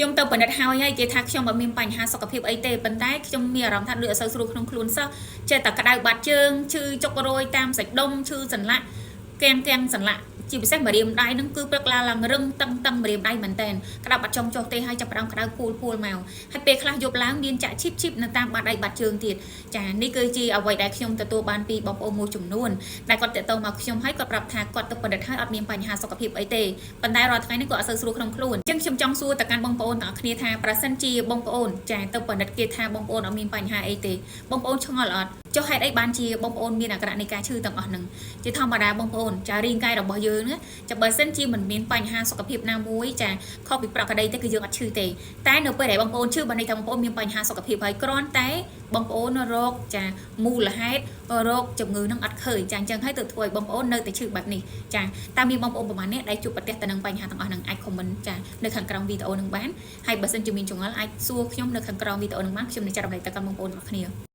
ខ្ញុំទៅបណ្ឌិតហើយគេថាខ្ញុំអត់មានបញ្ហាសុខភាពអីទេប៉ុន្តែខ្ញុំមានអារម្មណ៍ថាដូចអត់សូវស្រួលក្នុងខ្លួនសោះចេះតែក្តៅបាត់ជើងឈឺចុករយតាមសាច់ដុំឈឺសន្លាក់កាំងសន្លាក់ជាពិសេសម្រាមដៃហ្នឹងគឺព្រឹកឡើងរឹងតឹងម្រាមដៃមែនតើក្តៅបាត់ចុងចុះទេហើយចាប់ផ្ដើមក្តៅពូលមកហើយពេលខ្លះយប់ឡើងមានចាក់ឈីបនៅតាមបាតដៃបាត់ជើងទៀតចានេះគឺជាអ្វីដែលខ្ញុំទទួលបានពីបងប្អូនមួយចំនួនដែលគាត់តាក់ទងមកខ្ញុំហើយគាត់ប្រាប់ថាគាត់ទៅបណ្ឌិតហើយអត់មានបញ្ហាសុខភាពអីទេប៉ុន្តែរាល់ថ្ងៃនេះគាត់អត់សូវស្រួលក្នុងខ្លួនអញ្ចឹងខ្ញុំចង់សួរទៅកាន់បងប្អូនទាំងអស់គ្នាថាប្រសិនជាបងប្អូនចាទៅបណ្ឌិតគេថាបងប្អូនអត់មានបញ្ហាអីទេបងប្អូនឆ្ងល់អត់ចុះហេតុអីបានជាបងប្អូនមានអាការៈនៃការឈឺទាំងអស់ហ្នឹងជាធម្មតាបងប្អូនចារាងកាយរបស់យើងណាចាបើសិនជាមិនមានបញ្ហាសុខភាពណាមួយចាខុសពីប្រក្រតីទេគឺយើងអត់ឈឺទេតែនៅពេលដែលបងប្អូនឈឺបានន័យថាបងប្អូនមានបញ្ហាសុខភាពហើយគ្រាន់តែបងប្អូនរកចាមូលហេតុរកជំងឺហ្នឹងអត់ឃើញចាអញ្ចឹងហើយទៅធ្វើឲ្យបងប្អូននៅតែឈឺបែបនេះចាតើមានបងប្អូនប្រហែលអ្នកដែលជួបប្រទះទៅនឹងបញ្ហាទាំងអស់ហ្នឹងអាច comment ចានៅខាងក្រោមវីដេអូហ្នឹងបានហើយបើសិនជាមានចម្ងល់អាចសួរខ្ញុំនៅខាងក្រោមវីដេអូហ្នឹងបានខ្ញុំនឹងចែករំលែកទៅកាន់បងប្អូនទាំងអស់គ្នា